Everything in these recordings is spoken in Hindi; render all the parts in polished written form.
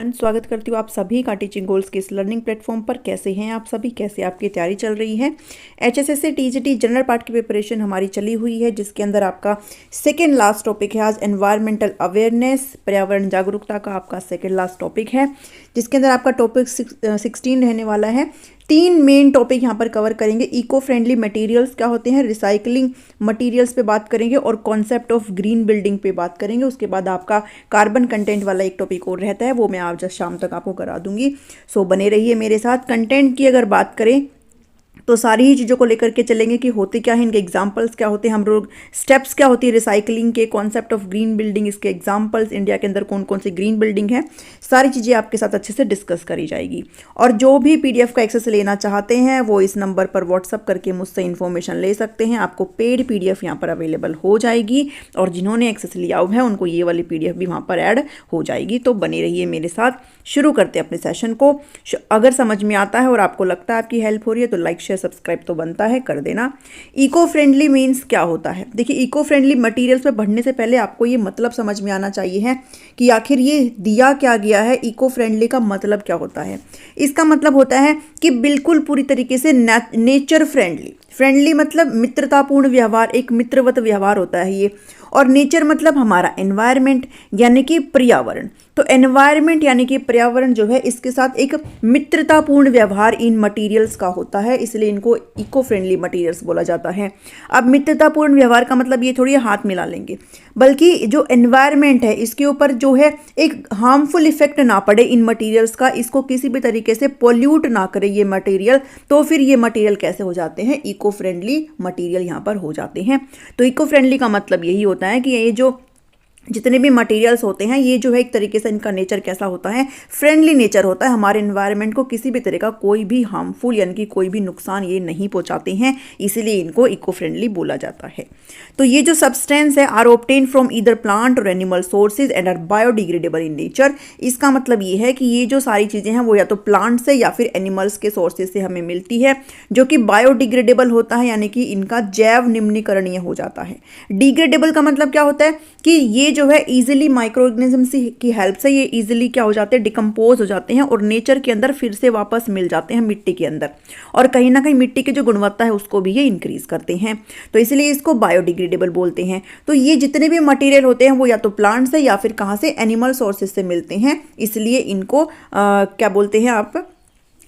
स्वागत करती हूँ आप सभी का टीचिंग गोल्स के इस लर्निंग प्लेटफॉर्म पर। कैसे हैं आप सभी, कैसे आपकी तैयारी चल रही है। एचएसएससी टीजीटी जनरल पार्ट की प्रिपरेशन हमारी चली हुई है, जिसके अंदर आपका सेकेंड लास्ट टॉपिक है आज एनवायरमेंटल अवेयरनेस, पर्यावरण जागरूकता का आपका सेकेंड लास्ट टॉपिक है, जिसके अंदर आपका टॉपिक 16 रहने वाला है। 3 मेन टॉपिक यहाँ पर कवर करेंगे। इको फ्रेंडली मटेरियल्स क्या होते हैं, रिसाइकलिंग मटेरियल्स पे बात करेंगे और कॉन्सेप्ट ऑफ ग्रीन बिल्डिंग पे बात करेंगे। उसके बाद आपका कार्बन कंटेंट वाला एक टॉपिक और रहता है, वो मैं आज शाम तक आपको करा दूंगी। सो बने रहिए मेरे साथ। कंटेंट की अगर बात करें तो सारी ही चीज़ों को लेकर के चलेंगे कि होते क्या है, इनके एग्जांपल्स क्या होते हैं, हम लोग स्टेप्स क्या होती है रिसाइकलिंग के, कॉन्सेप्ट ऑफ ग्रीन बिल्डिंग, इसके एग्जांपल्स, इंडिया के अंदर कौन कौन सी ग्रीन बिल्डिंग है, सारी चीज़ें आपके साथ अच्छे से डिस्कस करी जाएगी। और जो भी पीडीएफ का एक्सेस लेना चाहते हैं वो इस नंबर पर व्हाट्सअप करके मुझसे इन्फॉर्मेशन ले सकते हैं। आपको पेड पीडीएफ यहाँ पर अवेलेबल हो जाएगी और जिन्होंने एक्सेस लिया हुआ है उनको ये वाली पीडीएफ भी वहाँ पर ऐड हो जाएगी। तो बने रहिए मेरे साथ, शुरू करते हैं अपने सेशन को। अगर समझ में आता है और आपको लगता है आपकी हेल्प हो रही है तो लाइक शेयर सब्सक्राइब तो बनता है, कर देना। इको फ्रेंडली मीन्स क्या होता है। देखिए, इको फ्रेंडली मटेरियल्स पे बढ़ने से पहले आपको ये मतलब समझ में आना चाहिए है कि आखिर ये दिया क्या गया है। इको फ्रेंडली का मतलब क्या होता है। इसका मतलब होता है कि बिल्कुल पूरी तरीके से नेचर फ्रेंडली। फ्रेंडली मतलब मित्रतापूर्ण व्यवहार, एक मित्रवत व्यवहार होता है ये। और नेचर मतलब हमारा एनवायरनमेंट यानी कि पर्यावरण। तो एनवायरनमेंट यानी कि पर्यावरण जो है, इसके साथ एक मित्रतापूर्ण व्यवहार इन मटेरियल्स का होता है, इसलिए इनको इको फ्रेंडली मटेरियल्स बोला जाता है। अब मित्रतापूर्ण व्यवहार का मतलब ये थोड़ी हाथ मिला लेंगे, बल्कि जो एनवायरनमेंट है इसके ऊपर जो है एक हार्मफुल इफेक्ट ना पड़े इन मटेरियल्स का, इसको किसी भी तरीके से पोल्यूट ना करे ये मटेरियल। तो फिर ये मटेरियल कैसे हो जाते हैं, इको फ्रेंडली मटेरियल यहाँ पर हो जाते हैं। तो इको फ्रेंडली का मतलब यही होता है कि ये जो जितने भी मटेरियल्स होते हैं ये जो है एक तरीके से इनका नेचर कैसा होता है, फ्रेंडली नेचर होता है। हमारे एनवायरनमेंट को किसी भी तरह का कोई भी हार्मफुल यानी कि कोई भी नुकसान ये नहीं पहुंचाते हैं, इसीलिए इनको इको फ्रेंडली बोला जाता है। तो ये जो सब्सटेंस है are obtain from either plant और animal sources and are biodegradable in nature. इसका मतलब ये है कि ये जो सारी चीज़ें हैं वो या तो प्लांट से या फिर एनिमल्स के सोर्सेज से हमें मिलती है, जो कि बायोडिग्रेडेबल होता है यानी कि इनका जैव निम्नीकरणीय हो जाता है। डिग्रेडेबल का मतलब क्या होता है कि ये जो है इजीली माइक्रो ऑर्गेनिज्म की हेल्प से ये इजीली क्या हो जाते हैं, डिकम्पोज हो जाते हैं और नेचर के अंदर फिर से वापस मिल जाते हैं मिट्टी के अंदर, और कहीं ना कहीं मिट्टी की जो गुणवत्ता है उसको भी ये इंक्रीज करते हैं। तो इसलिए इसको बायोडिग्रेडेबल बोलते हैं। तो ये जितने भी मटेरियल होते हैं वो या तो प्लांट से या फिर कहाँ से, एनिमल सोर्सेज से मिलते हैं, इसलिए इनको क्या बोलते हैं आप,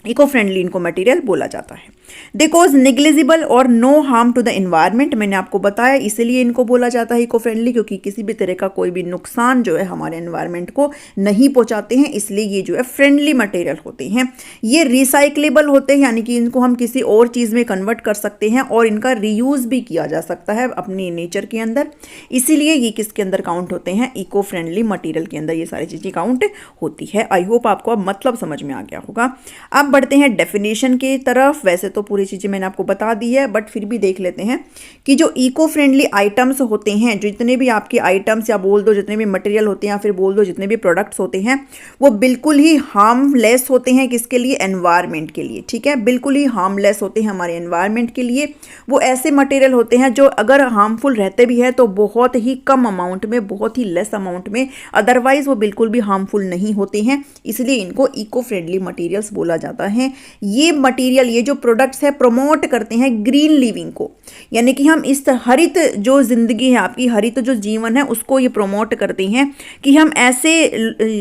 इको फ्रेंडली इनको मटेरियल बोला जाता है। दे कॉज नेग्लिजिबल और no harm to the environment, मैंने आपको बताया इसलिए इनको बोला जाता है इको फ्रेंडली, क्योंकि किसी भी तरह का कोई भी नुकसान जो है हमारे एनवायरनमेंट को नहीं पहुंचाते हैं, इसलिए ये जो है फ्रेंडली मटेरियल होते हैं। ये रिसाइक्लेबल होते हैं यानी कि इनको हम किसी और चीज़ में कन्वर्ट कर सकते हैं और इनका रीयूज भी किया जा सकता है अपनी नेचर के अंदर, इसीलिए ये किसके अंदर काउंट होते हैं, इको फ्रेंडली मटेरियल के अंदर ये सारी चीज़ें काउंट होती है। आई होप आपको अब मतलब समझ में आ गया होगा। अब बढ़ते हैं डेफिनेशन की तरफ। वैसे तो पूरी चीज़ें मैंने आपको बता दी है, बट फिर भी देख लेते हैं कि जो इको फ्रेंडली आइटम्स होते हैं, जितने भी आपके आइटम्स या बोल दो जितने भी मटेरियल होते हैं या फिर बोल दो जितने भी प्रोडक्ट्स होते हैं, वो बिल्कुल ही हार्मलेस होते हैं। किसके लिए, एनवायरनमेंट के लिए। ठीक है, बिल्कुल ही हार्मलेस होते हैं हमारे एनवायरनमेंट के लिए। वो ऐसे मटेरियल होते हैं जो अगर हार्मफुल रहते भी है तो बहुत ही कम अमाउंट में, बहुत ही लेस अमाउंट में, अदरवाइज वो बिल्कुल भी हार्मफुल नहीं होते हैं, इसलिए इनको इको फ्रेंडली मटेरियल्स बोला जाता है। ये मटेरियल, ये जो प्रोडक्ट्स है, प्रमोट करते हैं ग्रीन लिविंग को, यानी कि हम इस हरित जो जिंदगी है आपकी, हरित जो जीवन है उसको ये प्रमोट करते हैं कि हम ऐसे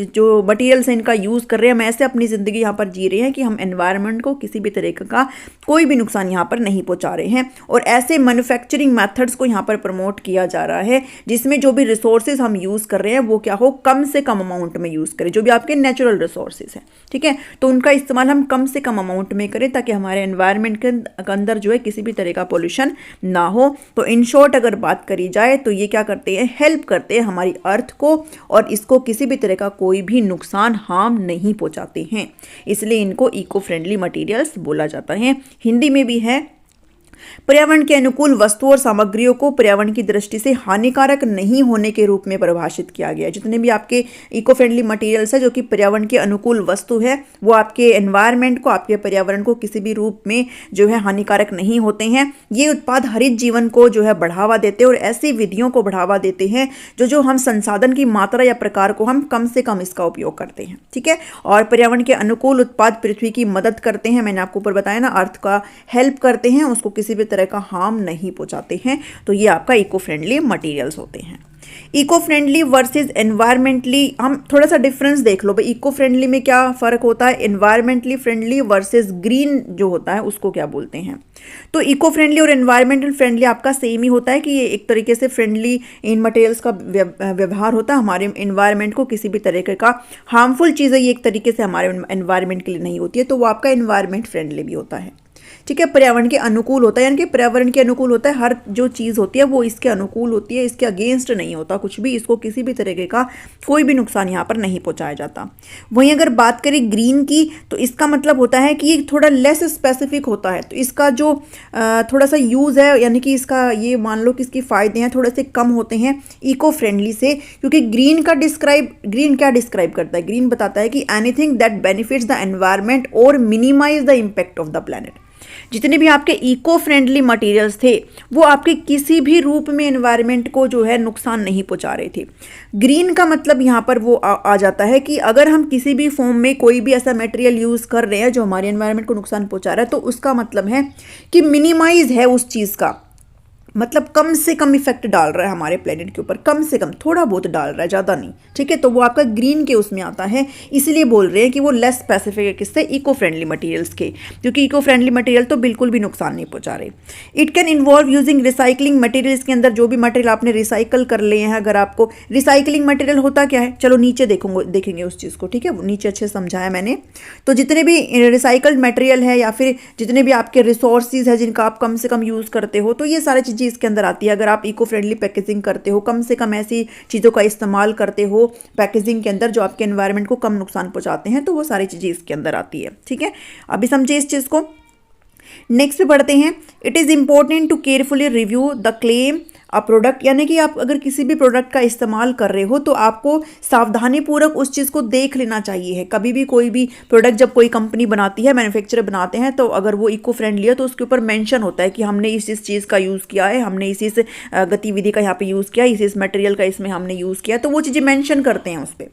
जो मटेरियल्स हैं इनका यूज कर रहे हैं, हम ऐसे अपनी जिंदगी यहाँ पर जी रहे हैं कि हम एनवायरनमेंट को किसी भी तरह का कोई भी नुकसान यहाँ पर नहीं पहुंचा रहे हैं। और ऐसे मैन्युफैक्चरिंग मेथड्स को यहाँ पर प्रमोट किया जा रहा है जिसमें जो भी रिसोर्सेज हम यूज कर रहे हैं वो क्या हो, कम से कम अमाउंट में यूज करें। जो भी आपके नेचुरल रिसोर्सेज हैं, ठीक है, तो उनका इस्तेमाल हम कम से कम अमाउंट में करें ताकि हमारे एनवायरनमेंट के अंदर जो है किसी भी तरह का पोल्यूशन ना हो। तो इन शॉर्ट अगर बात करी जाए तो ये क्या करते हैं, हेल्प करते हैं हमारी अर्थ को, और इसको किसी भी तरह का कोई भी नुकसान, हार्म नहीं पहुंचाते हैं, इसलिए इनको इको फ्रेंडली मटेरियल्स बोला जाता है। हिंदी में भी है पर्यावरण के अनुकूल वस्तुओं और सामग्रियों को पर्यावरण की दृष्टि से हानिकारक नहीं होने के रूप में परिभाषित किया गया है। जितने भी आपके इको फ्रेंडली मटेरियल्स है जो कि पर्यावरण के अनुकूल वस्तु है, वो आपके एनवायरनमेंट को, आपके पर्यावरण को किसी भी रूप में जो है हानिकारक नहीं होते हैं। ये उत्पाद हरित जीवन को जो है बढ़ावा देते हैं और ऐसी विधियों को बढ़ावा देते हैं जो हम संसाधन की मात्रा या प्रकार को हम कम से कम इसका उपयोग करते हैं। ठीक है, और पर्यावरण के अनुकूल उत्पाद पृथ्वी की मदद करते हैं। मैंने आपको ऊपर बताया ना, अर्थ का हेल्प करते हैं, उसको किसी भी तरह का हार्म नहीं पहुंचाते हैं। तो ये आपका इको फ्रेंडली मटेरियल्स होते हैं। इको फ्रेंडली वर्सेस एनवायरमेंटली, हम थोड़ा सा डिफरेंस देख लो भाई, इको फ्रेंडली में क्या फ़र्क होता है, एनवायरमेंटली फ्रेंडली वर्सेस ग्रीन जो होता है उसको क्या बोलते हैं। तो इको फ्रेंडली और एनवायरमेंटल फ्रेंडली आपका सेम ही होता है कि ये एक तरीके से फ्रेंडली इन मटेरियल्स का व्यवहार होता है, हमारे एनवायरमेंट को किसी भी तरीके का हार्मफुल चीज़ें ये एक तरीके से हमारे एनवायरमेंट के लिए नहीं होती है, तो वो आपका एनवायरमेंट फ्रेंडली भी होता है। ठीक है, पर्यावरण के अनुकूल होता है, यानी कि पर्यावरण के अनुकूल होता है, हर जो चीज़ होती है वो इसके अनुकूल होती है, इसके अगेंस्ट नहीं होता कुछ भी, इसको किसी भी तरीके का कोई भी नुकसान यहाँ पर नहीं पहुँचाया जाता। वहीं अगर बात करें ग्रीन की, तो इसका मतलब होता है कि ये थोड़ा लेस स्पेसिफिक होता है, तो इसका जो थोड़ा सा यूज़ है, यानी कि इसका ये मान लो कि इसके फ़ायदे हैं थोड़े से कम होते हैं इको फ्रेंडली से, क्योंकि ग्रीन क्या डिस्क्राइब करता है, ग्रीन बताता है कि anything that benefits the environment और minimize the impact of the planet. जितने भी आपके इको फ्रेंडली मटेरियल्स थे वो आपके किसी भी रूप में एनवायरनमेंट को जो है नुकसान नहीं पहुंचा रहे थे। ग्रीन का मतलब यहाँ पर वो आ जाता है कि अगर हम किसी भी फॉर्म में कोई भी ऐसा मटेरियल यूज़ कर रहे हैं जो हमारे एनवायरनमेंट को नुकसान पहुंचा रहा है, तो उसका मतलब है कि मिनिमाइज है उस चीज़ का, मतलब कम से कम इफेक्ट डाल रहा है हमारे प्लेनेट के ऊपर, कम से कम थोड़ा बहुत डाल रहा है, ज़्यादा नहीं। ठीक है, तो वो आपका ग्रीन के उसमें आता है, इसलिए बोल रहे हैं कि वो लेस स्पेसिफिक है किससे, इको फ्रेंडली मटेरियल्स के, क्योंकि इको फ्रेंडली मटेरियल तो बिल्कुल भी नुकसान नहीं पहुंचा रहे। It can involve using recycling materials, के अंदर जो भी मटेरियल आपने रिसाइकल कर लिए हैं, अगर आपको रिसाइकलिंग मटेरियल होता क्या है, चलो नीचे देखेंगे उस चीज़ को। ठीक है, नीचे अच्छे समझाया मैंने। तो जितने भी रिसाइकल्ड मटेरियल है या फिर जितने भी आपके रिसोर्सेज है जिनका आप कम से कम यूज़ करते हो, तो ये सारी चीज़ें इसके अंदर आती है। अगर आप इको फ्रेंडली पैकेजिंग करते हो, कम से कम ऐसी चीज़ों का इस्तेमाल करते हो पैकेजिंग के अंदर जो आपके एनवायरनमेंट को कम नुकसान पहुंचाते हैं, तो वो सारी चीज़ें इसके अंदर आती है। ठीक है, अभी समझिए इस चीज़ को। नेक्स्ट पे बढ़ते हैं। It is important to carefully review the claim a product, यानी कि आप अगर किसी भी प्रोडक्ट का इस्तेमाल कर रहे हो तो आपको सावधानीपूर्वक उस चीज़ को देख लेना चाहिए है। कभी भी कोई भी प्रोडक्ट जब कोई कंपनी बनाती है, मैन्युफैक्चरर बनाते हैं, तो अगर वो इको फ्रेंडली है तो उसके ऊपर मेंशन होता है कि हमने इस चीज़ का यूज़ किया है, हमने इस गतिविधि का यहाँ पे यूज़ किया, इस मटेरियल का इसमें हमने यूज़ किया, तो वो चीज़ें मेंशन करते हैं उस पर।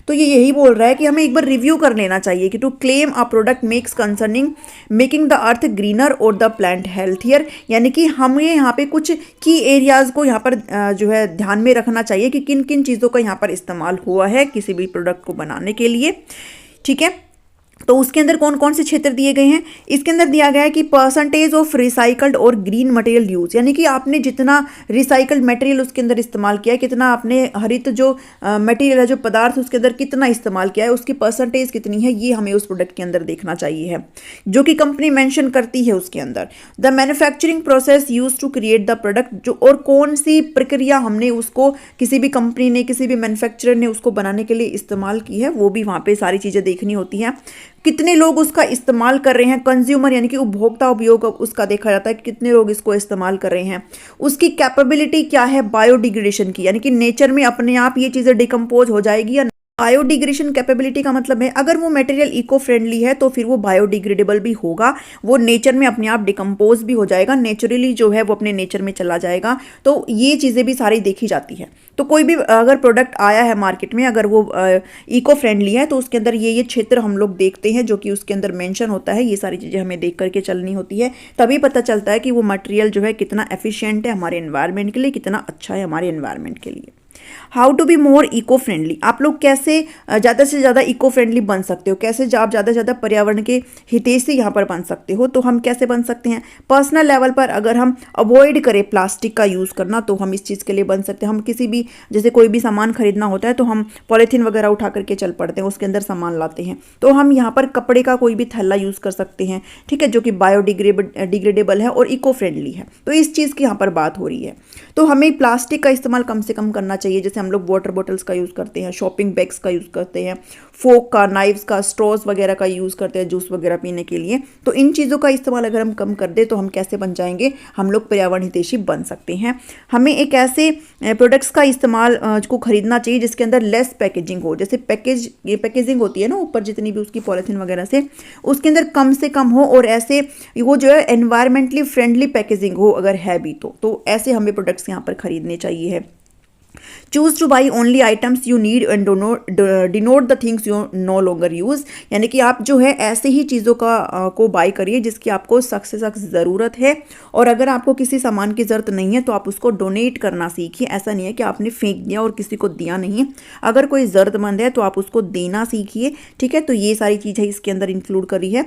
तो ये यही बोल रहा है कि हमें एक बार रिव्यू कर लेना चाहिए कि to claim a product makes concerning making the earth greener और द प्लांट हेल्थियर, यानी कि हमें यहाँ पे कुछ की एरियाज़ को यहाँ पर जो है ध्यान में रखना चाहिए कि किन किन चीज़ों का यहाँ पर इस्तेमाल हुआ है किसी भी प्रोडक्ट को बनाने के लिए। ठीक है, तो उसके अंदर कौन कौन से क्षेत्र दिए गए हैं, इसके अंदर दिया गया है कि परसेंटेज ऑफ रिसाइकल्ड और ग्रीन मटेरियल यूज, यानी कि आपने जितना रिसाइकल्ड मटेरियल उसके अंदर इस्तेमाल किया है, कितना आपने हरित जो मटेरियल है, जो पदार्थ उसके अंदर कितना इस्तेमाल किया है, उसकी परसेंटेज कितनी है, ये हमें उस प्रोडक्ट के अंदर देखना चाहिए है, जो कि कंपनी मेंशन करती है उसके अंदर। The manufacturing process use to create the product, जो और कौन सी प्रक्रिया हमने उसको किसी भी कंपनी ने, किसी भी मैन्युफैक्चरर ने उसको बनाने के लिए इस्तेमाल की है, वो भी वहाँ पे सारी चीज़ें देखनी होती हैं। कितने लोग उसका इस्तेमाल कर रहे हैं, कंज्यूमर यानी कि उपभोक्ता उपयोग उसका देखा जाता है कि कितने लोग इसको इस्तेमाल कर रहे हैं। उसकी कैपेबिलिटी क्या है बायोडिग्रेडेशन की, यानी कि नेचर में अपने आप ये चीज़ें डिकम्पोज हो जाएगी या बायोडिग्रेडेशन कैपेबिलिटी का मतलब है अगर वो मटेरियल इको फ्रेंडली है तो फिर वो बायोडिग्रेडेबल भी होगा, वो नेचर में अपने आप डिकम्पोज भी हो जाएगा, नेचुरली जो है वो अपने नेचर में चला जाएगा। तो ये चीज़ें भी सारी देखी जाती है। तो कोई भी अगर प्रोडक्ट आया है मार्केट में, अगर वो इको फ्रेंडली है तो उसके अंदर ये क्षेत्र हम लोग देखते हैं जो कि उसके अंदर मेंशन होता है। ये सारी चीज़ें हमें देख करके चलनी होती है, तभी पता चलता है कि वो मटेरियल जो है कितना एफिशिएंट है हमारे एनवायरनमेंट के लिए, कितना अच्छा है हमारे एनवायरनमेंट के लिए। How to be more eco friendly, आप लोग कैसे ज़्यादा से ज़्यादा इको फ्रेंडली बन सकते हो, कैसे आप ज़्यादा से ज़्यादा पर्यावरण के हितैषी यहाँ पर बन सकते हो। तो हम कैसे बन सकते हैं, पर्सनल लेवल पर अगर हम अवॉइड करें प्लास्टिक का यूज़ करना तो हम इस चीज़ के लिए बन सकते हैं। हम किसी भी जैसे कोई भी सामान खरीदना होता है तो हम पॉलीथीन वगैरह उठा करके चल पड़ते हैं, उसके अंदर सामान लाते हैं, तो हम यहाँ पर कपड़े का कोई भी थैला यूज़ कर सकते हैं, ठीक है, जो कि बायोडिग्रेडेबल है और इको फ्रेंडली है। तो इस चीज़ की यहाँ पर बात हो रही है। तो हमें प्लास्टिक का इस्तेमाल कम से कम करना चाहिए। जैसे हम लोग वाटर बॉटल्स का यूज़ करते हैं, शॉपिंग बैग्स का यूज़ करते हैं, फोक का, नाइफ्स का, स्ट्रॉज वगैरह का यूज़ करते हैं जूस वगैरह पीने के लिए। तो इन चीज़ों का इस्तेमाल अगर हम कम कर दें तो हम कैसे बन जाएंगे, हम लोग पर्यावरण हितैषी बन सकते हैं। हमें एक ऐसे प्रोडक्ट्स का इस्तेमाल को खरीदना चाहिए जिसके अंदर लेस पैकेजिंग हो। जैसे ये पैकेजिंग होती है ना ऊपर जितनी भी उसकी पॉलिथीन वगैरह से, उसके अंदर कम से कम हो, और ऐसे वो जो है एनवायरमेंटली फ्रेंडली पैकेजिंग हो अगर है भी तो ऐसे हमें प्रोडक्ट्स यहाँ पर खरीदने चाहिए है। Choose two by only items you need and denote the things you know longer use, यानी कि आप जो है ऐसे ही चीज़ों को बाई करिए जिसकी आपको सख्त से सख्त ज़रूरत है, और अगर आपको किसी सामान की ज़रूरत नहीं है तो आप उसको डोनेट करना सीखिए। ऐसा नहीं है कि आपने फेंक दिया और किसी को दिया नहीं, अगर कोई ज़रूरतमंद है तो आप उसको देना सीखिए, ठीक है। तो ये सारी चीज़ें इसके अंदर इंक्लूड करी है।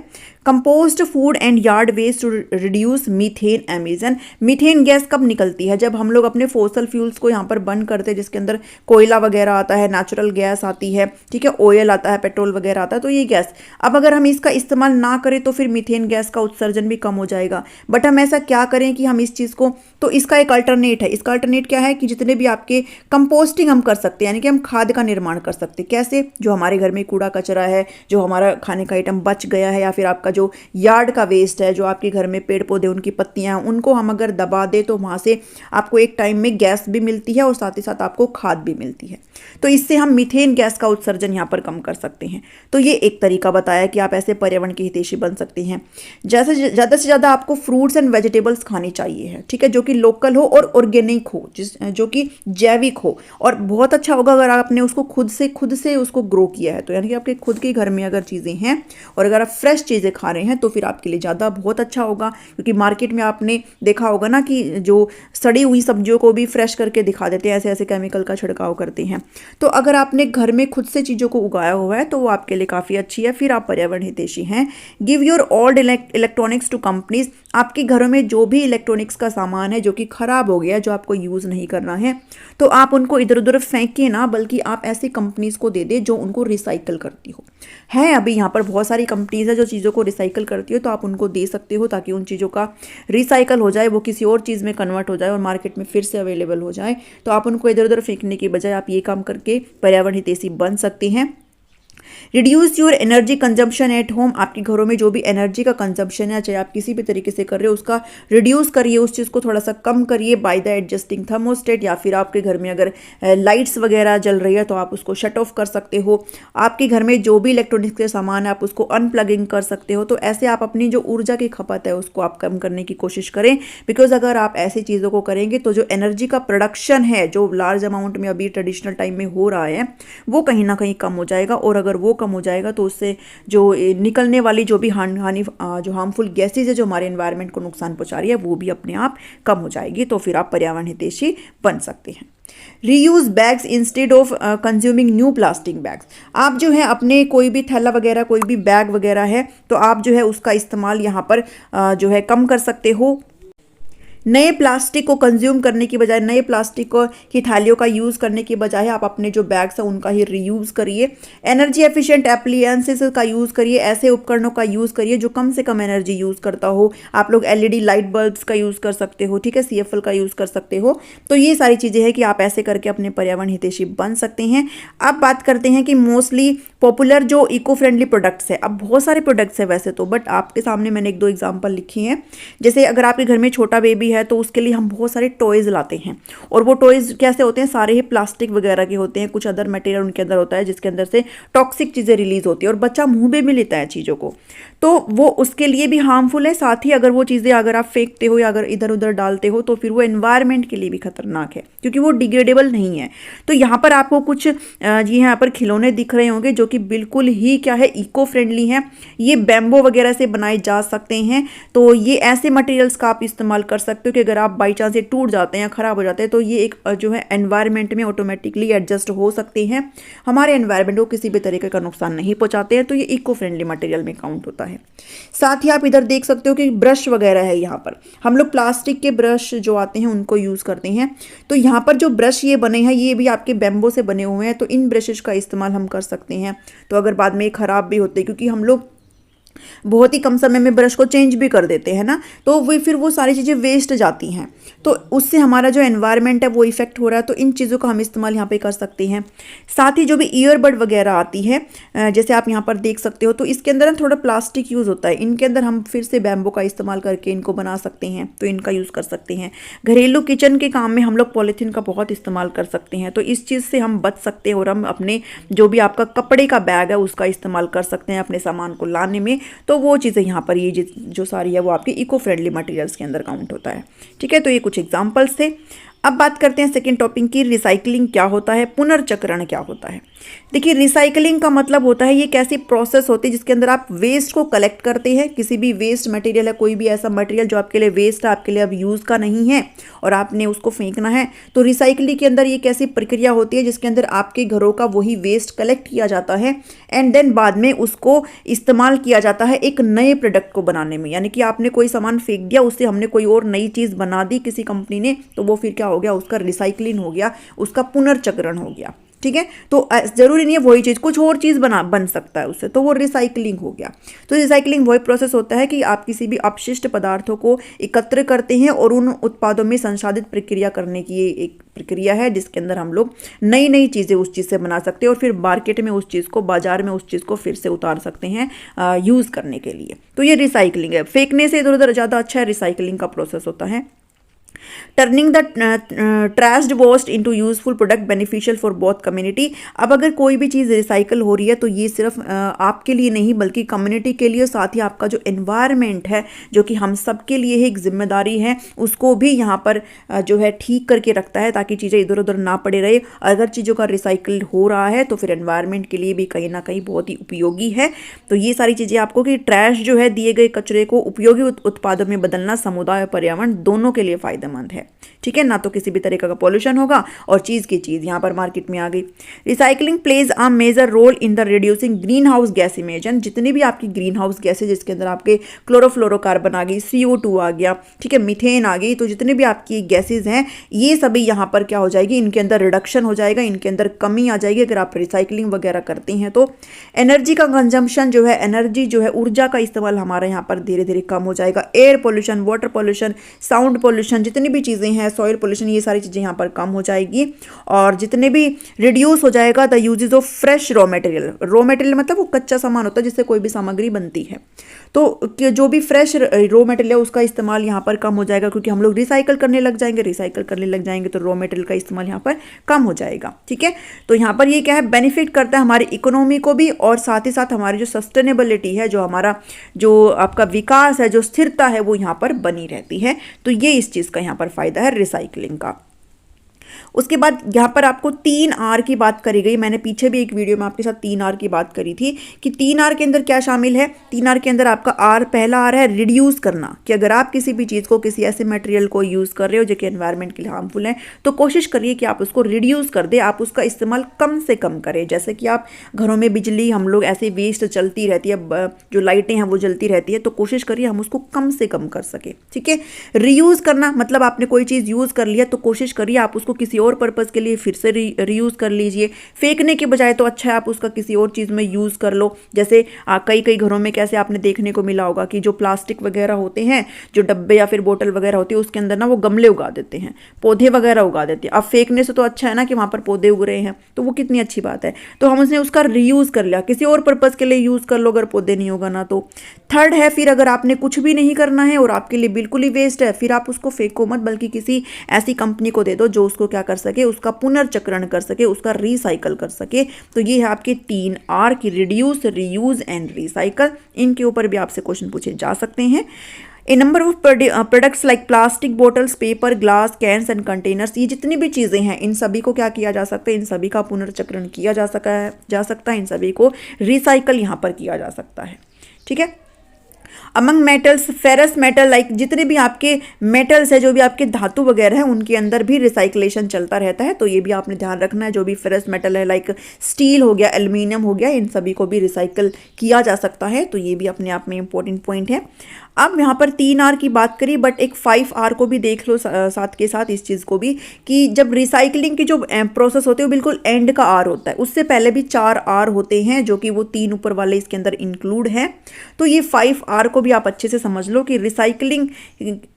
Compost food and yard waste to reduce methane emission. Methane gas कब निकलती है, जब हम लोग अपने फोसल फ्यूल्स को यहाँ पर बर्न करते हैं, जिसके अंदर कोयला वगैरह आता है, नेचुरल गैस आती है, ठीक है, ऑयल आता है, पेट्रोल वगैरह आता है, तो ये गैस अब अगर हम इसका इस्तेमाल ना करें तो फिर मीथेन गैस का उत्सर्जन भी कम हो जाएगा। बट हम ऐसा क्या करें कि हम इस चीज़ को, तो इसका एक अल्टरनेट है। इसका अल्टरनेट क्या है कि जितने भी आपके कंपोस्टिंग हम कर सकते हैं, यानी कि हम खाद का निर्माण कर सकते हैं। कैसे, जो हमारे घर में कूड़ा कचरा है, जो हमारा खाने का आइटम बच गया है, या फिर आपका जो यार्ड का वेस्ट है, जो आपके घर में पेड़ पौधे उनकी पत्तियां हैं, उनको हम अगर दबा दें तो वहाँ से आपको एक टाइम में गैस भी मिलती है और साथ ही साथ आपको खाद भी मिलती है। तो इससे हम मीथेन गैस का उत्सर्जन यहाँ पर कम कर सकते हैं। तो ये एक तरीका बताया कि आप ऐसे पर्यावरण के हितैषी बन सकते हैं। जैसे ज़्यादा से ज़्यादा आपको फ्रूट्स एंड वेजिटेबल्स खानी चाहिए है, ठीक है, जो कि लोकल हो और ऑर्गेनिक हो, जो कि जैविक हो। और बहुत अच्छा होगा अगर आपने उसको खुद से उसको ग्रो किया है, तो यानी कि आपके खुद के घर में अगर चीज़ें हैं और अगर आप फ्रेश चीज़ें खा रहे हैं तो फिर आपके लिए ज़्यादा बहुत अच्छा होगा। क्योंकि मार्केट में आपने देखा होगा ना कि जो सड़ी हुई सब्जियों को भी फ्रेश करके दिखा देते हैं, ऐसे ऐसे केमिकल का छिड़काव करते हैं। तो अगर आपने घर में खुद से चीज़ों को उगाया हुआ है तो वो आपके लिए काफ़ी अच्छी है, फिर आप पर्यावरण हितैषी हैं। Give your old electronics to companies. आपके घरों में जो भी इलेक्ट्रॉनिक्स का सामान है जो कि ख़राब हो गया है, जो आपको यूज़ नहीं करना है, तो आप उनको इधर उधर फेंकिए ना, बल्कि आप ऐसी कंपनीज को दे दें जो उनको रिसाइकल करती हो। है अभी यहाँ पर बहुत सारी कंपनीज है जो चीज़ों को रिसाइकल करती हो, तो आप उनको दे सकते हो ताकि उन चीज़ों का रिसाइकल हो जाए, वो किसी और चीज़ में कन्वर्ट हो जाए और मार्केट में फिर से अवेलेबल हो जाए। तो आप उनको इधर उधर फेंकने की बजाय आप ये काम करके पर्यावरण हितैषी बन सकते हैं। Reduce your energy consumption at home. आपके घरों में जो भी एनर्जी का कंजम्पशन है, चाहे आप किसी भी तरीके से कर रहे हो, उसका रिड्यूस करिए, उस चीज़ को थोड़ा सा कम करिए बाय द एडजस्टिंग थर्मोस्टेट। या फिर आपके घर में अगर लाइट्स वगैरह जल रही है तो आप उसको शट ऑफ कर सकते हो। आपके घर में जो भी इलेक्ट्रॉनिक्स के सामान है आप उसको अनप्लगिंग कर सकते हो। तो ऐसे आप अपनी जो ऊर्जा की खपत है उसको आप कम करने की कोशिश करें, बिकॉज अगर आप ऐसी चीज़ों को करेंगे तो जो एनर्जी का प्रोडक्शन है, जो लार्ज अमाउंट में अभी ट्रेडिशनल टाइम में हो रहा है, वो कहीं ना कहीं कम हो जाएगा। और अगर वो कम हो जाएगा तो उससे जो निकलने वाली जो भी जो हार्मफुल गैसेज है जो हमारे एनवायरनमेंट को नुकसान पहुंचा रही है, वो भी अपने आप कम हो जाएगी। तो फिर आप पर्यावरण हितैषी बन सकते हैं। Reuse bags instead of consuming new plastic bags. आप जो है अपने कोई भी थैला वगैरह, कोई भी बैग वगैरह है, तो आप जो है उसका इस्तेमाल यहाँ पर जो है कम कर सकते हो। नए प्लास्टिक को कंज्यूम करने की बजाय, नए प्लास्टिक की थालियों का यूज़ करने की बजाय आप अपने जो बैग्स हैं उनका ही रीयूज़ करिए। एनर्जी एफिशिएंट एप्लियंसेस का यूज़ करिए, ऐसे उपकरणों का यूज़ करिए जो कम से कम एनर्जी यूज़ करता हो। आप लोग एलईडी लाइट बल्ब्स का यूज़ कर सकते हो, ठीक है, सीएफएल का यूज़ कर सकते हो। तो ये सारी चीज़ें हैं कि आप ऐसे करके अपने पर्यावरण हितैषी बन सकते हैं। अब बात करते हैं कि मोस्टली पॉपुलर जो इको फ्रेंडली प्रोडक्ट्स है। अब बहुत सारे प्रोडक्ट्स हैं वैसे तो, बट आपके सामने मैंने एक दो एग्जाम्पल लिखी हैं। जैसे अगर आपके घर में छोटा बेबी है तो उसके लिए हम बहुत सारे टॉयज़ लाते हैं, और वो टॉयज़ कैसे होते हैं, सारे ही प्लास्टिक वगैरह के होते हैं, कुछ अदर मटेरियल उनके अंदर होता है जिसके अंदर से टॉक्सिक चीज़ें रिलीज होती है और बच्चा मुंह में भी लेता है चीज़ों को, तो वो उसके लिए भी हार्मफुल है। साथ ही अगर वो चीज़ें अगर आप फेंकते हो या अगर इधर उधर डालते हो तो फिर वो एनवायरनमेंट के लिए भी खतरनाक है, क्योंकि वो डिग्रेडेबल नहीं है। तो यहाँ पर आपको कुछ जी यहाँ पर खिलौने दिख रहे होंगे जो कि बिल्कुल ही क्या है, इको फ्रेंडली हैं। ये बैम्बो वगैरह से बनाए जा सकते हैं। तो ये ऐसे मटेरियल्स का आप इस्तेमाल कर सकते हो कि अगर आप बाई चांस ये टूट जाते हैं, ख़राब हो जाते हैं, तो ये एक जो है एनवायरनमेंट में ऑटोमेटिकली एडजस्ट हो सकते हैं, हमारे एनवायरनमेंट को किसी भी तरीके का नुकसान नहीं पहुँचाते हैं। तो ये इको फ्रेंडली मटेरियल में काउंट होता है। साथ ही आप इधर देख सकते हो कि ब्रश वगैरह है। यहाँ पर हम लोग प्लास्टिक के ब्रश जो आते हैं उनको यूज़ करते हैं। तो यहाँ पर जो ब्रश ये बने हैं ये भी आपके बैम्बो से बने हुए हैं, तो इन ब्रशेस का इस्तेमाल हम कर सकते हैं। तो अगर बाद में ख़राब भी होते हैं, क्योंकि हम लोग बहुत ही कम समय में ब्रश को चेंज भी कर देते हैं ना, तो वो फिर वो सारी चीज़ें वेस्ट जाती हैं, तो उससे हमारा जो एनवायरनमेंट है वो इफेक्ट हो रहा है। तो इन चीज़ों का हम इस्तेमाल यहाँ पे कर सकते हैं। साथ ही जो भी ईयरबड वगैरह आती है, जैसे आप यहाँ पर देख सकते हो, तो इसके अंदर ना थोड़ा प्लास्टिक यूज़ होता है, इनके अंदर हम फिर से बैम्बू का इस्तेमाल करके इनको बना सकते हैं, तो इनका यूज़ कर सकते हैं। घरेलू किचन के काम में हम लोग पॉलीथीन का बहुत इस्तेमाल कर सकते हैं, तो इस चीज़ से हम बच सकते हैं और हम अपने जो भी आपका कपड़े का बैग है उसका इस्तेमाल कर सकते हैं अपने सामान को लाने में। तो वो चीज़ें यहाँ पर ये जो सारी है वो आपकी इको फ्रेंडली मटेरियल्स के अंदर काउंट होता है। ठीक है, तो ये कुछ एग्जांपल्स थे। अब बात करते हैं सेकेंड टॉपिक की, रिसाइकलिंग क्या होता है, पुनर्चक्रण क्या होता है। देखिए, रिसाइकलिंग का मतलब होता है ये एक ऐसी प्रोसेस होती है जिसके अंदर आप वेस्ट को कलेक्ट करते हैं, किसी भी वेस्ट मटेरियल है, कोई भी ऐसा मटेरियल जो आपके लिए वेस्ट है, आपके लिए अब यूज़ का नहीं है और आपने उसको फेंकना है, तो रिसाइकलिंग के अंदर ये एक ऐसी प्रक्रिया होती है जिसके अंदर आपके घरों का वही वेस्ट कलेक्ट किया जाता है एंड देन बाद में उसको इस्तेमाल किया जाता है एक नए प्रोडक्ट को बनाने में। यानी कि आपने कोई सामान फेंक दिया, उससे हमने कोई और नई चीज़ बना दी किसी कंपनी ने, तो वो फिर क्या हो गया, उसका रिसाइकलिंग हो गया, उसका पुनर्चक्रण हो गया। ठीक है, तो जरूरी नहीं है वही चीज़, कुछ और चीज़ बन सकता है उससे, तो वो रिसाइकलिंग हो गया। तो रिसाइकलिंग वही प्रोसेस होता है कि आप किसी भी अपशिष्ट पदार्थों को एकत्र करते हैं और उन उत्पादों में संसाधित प्रक्रिया करने की एक प्रक्रिया है जिसके अंदर हम लोग नई नई चीज़ें उस चीज़ से बना सकते हैं और फिर मार्केट में उस चीज़ को, बाजार में उस चीज़ को फिर से उतार सकते हैं यूज़ करने के लिए। तो ये रिसाइकलिंग है। फेंकने से इधर उधर ज़्यादा अच्छा रिसाइकलिंग का प्रोसेस होता है। Turning the trashed waste into useful product beneficial for both community. अब अगर कोई भी चीज़ रिसाइकल हो रही है तो ये सिर्फ आपके लिए नहीं बल्कि कम्युनिटी के लिए, साथ ही आपका जो एनवायरनमेंट है जो कि हम सब के लिए एक जिम्मेदारी है, उसको भी यहाँ पर जो है ठीक करके रखता है ताकि चीज़ें इधर उधर ना पड़े रहे। अगर चीज़ों का रिसाइकल हो रहा है तो फिर एनवायरनमेंट के लिए भी कहीं ना कहीं बहुत ही उपयोगी है। तो ये सारी चीज़ें आपको कि ट्रैश जो है, दिए गए कचरे को उपयोगी उत्पादों में बदलना समुदाय और पर्यावरण दोनों के लिए फायदेमंद है। ठीक है, ना तो किसी भी तरीके का पॉल्यूशन होगा और चीज़ की चीज़ यहाँ पर मार्केट में आ गई। Recycling plays a major role in the reducing green house gas emission. जितनी भी आपकी ग्रीन हाउस गैसेज जिसके अंदर आपके क्लोरोफ्लोरोकार्बन आ गई, CO2 आ गया, ठीक है, मीथेन आ गई, तो जितने भी आपकी गैसेज हैं ये सभी यहाँ पर क्या हो जाएगी, इनके अंदर रिडक्शन हो जाएगा, इनके अंदर कमी आ जाएगी अगर आप रिसाइकलिंग वगैरह करते हैं तो। एनर्जी का कंजम्पशन जो है, एनर्जी जो है, ऊर्जा का इस्तेमाल हमारा यहाँ पर धीरे धीरे कम हो जाएगा। Air pollution, water pollution, sound pollution, जितनी भी चीज़ें हैं, सॉइल पोल्यूशन, ये सारी चीज़ें यहाँ पर कम हो जाएगी। और जितने भी रिड्यूस हो जाएगा the usages of fresh raw material. Raw material मतलब वो कच्चा सामान होता है जिससे कोई भी सामग्री बनती है, तो जो भी फ्रेश रॉ मटेरियल है उसका इस्तेमाल यहाँ पर कम हो जाएगा क्योंकि हम लोग रिसाइकल करने लग जाएंगे, तो रॉ मटेरियल का इस्तेमाल यहाँ पर कम हो जाएगा। ठीक है, तो यहाँ पर ये क्या है, बेनिफिट करता है हमारी इकोनॉमी को भी और साथ ही साथ हमारी जो सस्टेनेबिलिटी है, जो हमारा जो आपका विकास है, जो स्थिरता है, वो यहाँ पर बनी रहती है। तो ये इस चीज़ का यहाँ पर फायदा है रिसाइकलिंग का। उसके बाद यहाँ पर आपको 3R की बात करी गई। मैंने पीछे भी एक वीडियो में आपके साथ 3R की बात करी थी कि 3R के अंदर क्या शामिल है। 3R के अंदर आपका पहला R है रिड्यूस करना, कि अगर आप किसी भी चीज़ को, किसी ऐसे मटेरियल को यूज़ कर रहे हो जो कि एनवायरनमेंट के लिए हार्मफुल है, तो कोशिश करिए कि आप उसको रिड्यूस कर दे, आप उसका इस्तेमाल कम से कम करें। जैसे कि आप घरों में बिजली हम लोग ऐसे वेस्ट चलती रहती है, जो लाइटें हैं वो जलती रहती है, तो कोशिश करिए हम उसको कम से कम कर सके। ठीक है, रीयूज़ करना मतलब आपने कोई चीज़ यूज़ कर लिया तो कोशिश करिए आप उसको किसी और पर्पस के लिए फिर से रीयूज़ कर लीजिए। फेंकने के बजाय तो अच्छा है आप उसका किसी और चीज़ में यूज़ कर लो। जैसे कई घरों में कैसे आपने देखने को मिला होगा कि जो प्लास्टिक वगैरह होते हैं, जो डब्बे या फिर बोतल वगैरह होती है, उसके अंदर ना वो गमले उगा देते हैं, पौधे वगैरह उगा देते हैं। अब फेंकने से तो अच्छा है ना कि वहाँ पर पौधे उग रहे हैं, तो वो कितनी अच्छी बात है। तो हम उसने उसका रीयूज़ कर लिया, किसी और पर्पज़ के लिए यूज़ कर लो अगर पौधे नहीं होगा ना तो। थर्ड है, फिर अगर आपने कुछ भी नहीं करना है और आपके लिए बिल्कुल ही वेस्ट है, फिर आप उसको फेंको मत, बल्कि किसी ऐसी कंपनी को दे दो जो उसको क्या कर सके, उसका पुनर्चक्रण कर सके, उसका रिसाइकल कर सके। तो ये है आपके 3R की, रिड्यूस, रीयूज एंड रिसाइकल। इनके ऊपर भी आपसे क्वेश्चन पूछे जा सकते हैं। A number of products like plastic bottles, paper, glass, cans and containers, ये जितनी भी चीज़ें हैं इन सभी को क्या किया जा सकता है, इन सभी का पुनर्चक्रण किया जा सकता है, इन सभी को रिसाइकल यहाँ पर किया जा सकता है। ठीक है, among metals ferrous metal, like जितने भी आपके मेटल्स है, जो भी आपके धातु वगैरह है, उनके अंदर भी रिसाइक्लेशन चलता रहता है। तो ये भी आपने ध्यान रखना है। जो भी फेरस मेटल है, लाइक स्टील हो गया, एल्यूमिनियम हो गया, इन सभी को भी रिसाइकल किया जा सकता है। तो ये भी अपने आप में इंपॉर्टेंट पॉइंट है। अब यहाँ पर 3R की बात करी, बट एक 5R को भी देख लो साथ के साथ इस चीज़ को भी, कि जब रिसाइकलिंग की जो प्रोसेस होती है वो बिल्कुल एंड का R होता है, उससे पहले भी 4R होते हैं, जो कि वो 3 ऊपर वाले इसके अंदर इंक्लूड हैं। तो ये 5R को भी आप अच्छे से समझ लो कि रिसाइकलिंग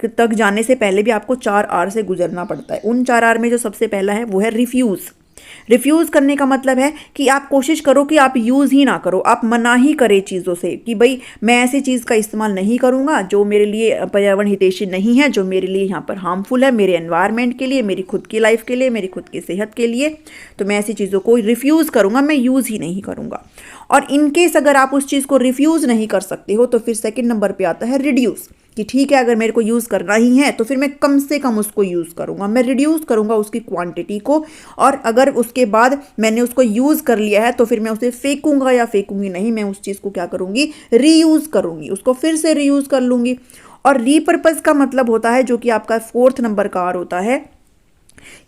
तक जाने से पहले भी आपको 4R से गुजरना पड़ता है। उन 4R में जो सबसे पहला है वो है रिफ्यूज़। रिफ्यूज़ करने का मतलब है कि आप कोशिश करो कि आप यूज़ ही ना करो, आप मना ही करें चीज़ों से, कि भाई मैं ऐसी चीज़ का इस्तेमाल नहीं करूँगा जो मेरे लिए पर्यावरण हितैषी नहीं है, जो मेरे लिए यहाँ पर हार्मफुल है, मेरे एनवायरनमेंट के लिए, मेरी खुद की लाइफ के लिए, मेरी खुद की सेहत के लिए। तो मैं ऐसी चीज़ों को रिफ्यूज़ करूँगा, मैं यूज़ ही नहीं करूँगा। और इनकेस अगर आप उस चीज़ को रिफ्यूज़ नहीं कर सकते हो, तो फिर सेकेंड नंबर पर आता है रिड्यूस, कि ठीक है अगर मेरे को यूज़ करना ही है तो फिर मैं कम से कम उसको यूज़ करूँगा, मैं रिड्यूस करूँगा उसकी क्वांटिटी को। और अगर उसके बाद मैंने उसको यूज़ कर लिया है तो फिर मैं उसे फेंकूंगा या फेंकूंगी नहीं, मैं उस चीज़ को क्या करूँगी, रीयूज़ करूँगी, उसको फिर से रीयूज़ कर लूँगी। और रीपर्पज़ का मतलब होता है, जो कि आपका 4th नंबर का R होता है,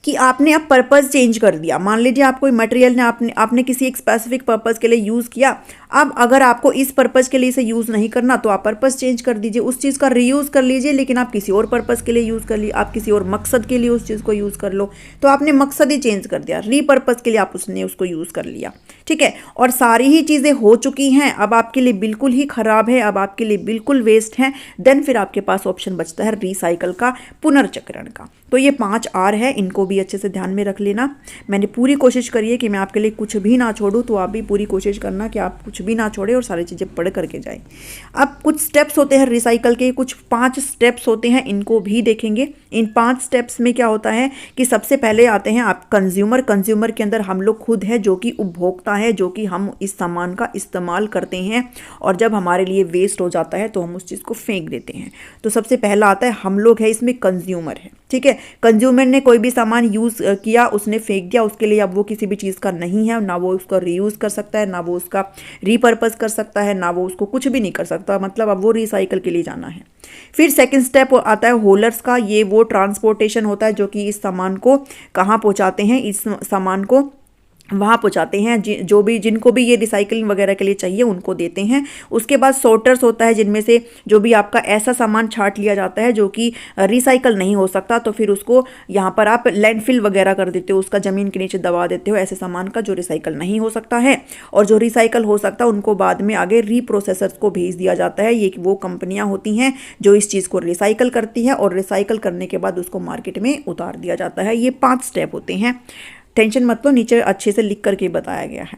कि आपने अब पर्पज़ चेंज कर दिया। मान लीजिए आप कोई मटेरियल ने आपने किसी एक स्पेसिफिक पर्पज़ के लिए यूज़ किया, अब अगर आपको इस पर्पज़ के लिए इसे यूज़ नहीं करना तो आप पर्पज़ चेंज कर दीजिए, उस चीज़ का रीयूज़ कर लीजिए, लेकिन आप किसी और पर्पज़ के लिए यूज़ कर लीजिए, आप किसी और मकसद के लिए उस चीज़ को यूज़ कर लो। तो आपने मकसद ही चेंज कर दिया, रीपर्पज़ के लिए आप उसको यूज़ कर लिया, ठीक है। और सारी ही चीज़ें हो चुकी हैं, अब आपके लिए बिल्कुल ही ख़राब है, अब आपके लिए बिल्कुल वेस्ट है, देन फिर आपके पास ऑप्शन बचता है रिसाइकल का, पुनर्चक्रण का। तो ये 5R है, इनको भी अच्छे से ध्यान में रख लेना। मैंने पूरी कोशिश करी है कि मैं आपके लिए कुछ भी ना छोड़ूं, तो आप भी पूरी कोशिश करना कि आप कुछ भी ना छोड़े और सारी चीज़ें पढ़ करके जाएं। अब कुछ स्टेप्स होते हैं रिसाइकल के, कुछ 5 स्टेप्स होते हैं, इनको भी देखेंगे। इन 5 स्टेप्स में क्या होता है कि सबसे पहले आते हैं आप कंज्यूमर। कंज्यूमर के अंदर हम लोग खुद है, जो कि उपभोक्ता है, जो कि हम इस सामान का इस्तेमाल करते हैं और जब हमारे लिए वेस्ट हो जाता है तो हम उस चीज़ को फेंक देते हैं। तो सबसे पहला आता है हम लोग है, इसमें कंज्यूमर है, ठीक है। कंज्यूमर ने कोई भी सामान यूज़ किया, उसने फेंक दिया, उसके लिए अब वो किसी भी चीज़ का नहीं है, ना वो उसका रीयूज़ कर सकता है, ना वो उसका रीपर्पज़ कर सकता है, ना वो उसको कुछ भी नहीं कर सकता, मतलब अब वो रिसाइकल के लिए जाना है। फिर सेकंड स्टेप आता है होल्डर्स का। ये वो ट्रांसपोर्टेशन होता है जो कि इस सामान को कहाँ पहुँचाते हैं, इस सामान को वहाँ पहुँचाते हैं, जो भी जिनको भी ये रिसाइकलिंग वगैरह के लिए चाहिए उनको देते हैं। उसके बाद सॉर्टर्स होता है, जिनमें से जो भी आपका ऐसा सामान छांट लिया जाता है जो कि रिसाइकल नहीं हो सकता, तो फिर उसको यहाँ पर आप लैंडफिल वगैरह कर देते हो, उसका ज़मीन के नीचे दबा देते हो, ऐसे सामान का जो रिसाइकल नहीं हो सकता है। और जो रिसाइकल हो सकता है उनको बाद में आगे रीप्रोसेसर्स को भेज दिया जाता है। ये वो कंपनियाँ होती हैं जो इस चीज़ को रिसाइकल करती है और रिसाइकल करने के बाद उसको मार्केट में उतार दिया जाता है। ये 5 स्टेप होते हैं, टेंशन मत लो, नीचे अच्छे से लिख करके बताया गया है।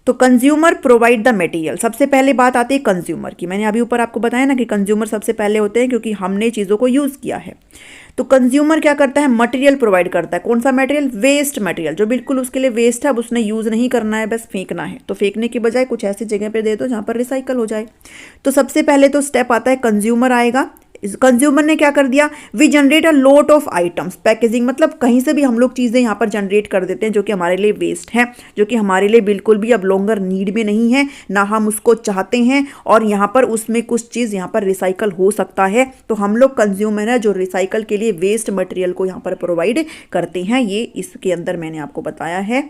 तो कंज्यूमर प्रोवाइड द मटेरियल, सबसे पहले बात आती है कंज्यूमर की। मैंने अभी ऊपर आपको बताया ना कि कंज्यूमर सबसे पहले होते हैं क्योंकि हमने चीज़ों को यूज़ किया है। तो कंज्यूमर क्या करता है, मटेरियल प्रोवाइड करता है। कौन सा मटेरियल, वेस्ट मटेरियल, जो बिल्कुल उसके लिए वेस्ट है, अब उसने यूज़ नहीं करना है, बस फेंकना है। तो फेंकने की बजाय कुछ ऐसी जगह पे दे दो जहाँ पर रिसाइकल हो जाए। तो सबसे पहले तो स्टेप आता है कंज्यूमर आएगा। कंज्यूमर ने क्या कर दिया, we generate a lot of items, packaging, मतलब कहीं से भी हम लोग चीज़ें यहाँ पर जनरेट कर देते हैं जो कि हमारे लिए वेस्ट है, जो कि हमारे लिए बिल्कुल भी अब लॉन्गर नीड में नहीं है, ना हम उसको चाहते हैं, और यहाँ पर उसमें कुछ चीज़ यहाँ पर रिसाइकल हो सकता है। तो हम लोग कंज्यूमर है जो रिसाइकल के लिए वेस्ट मटेरियल को यहाँ पर प्रोवाइड करते हैं। ये इसके अंदर मैंने आपको बताया है।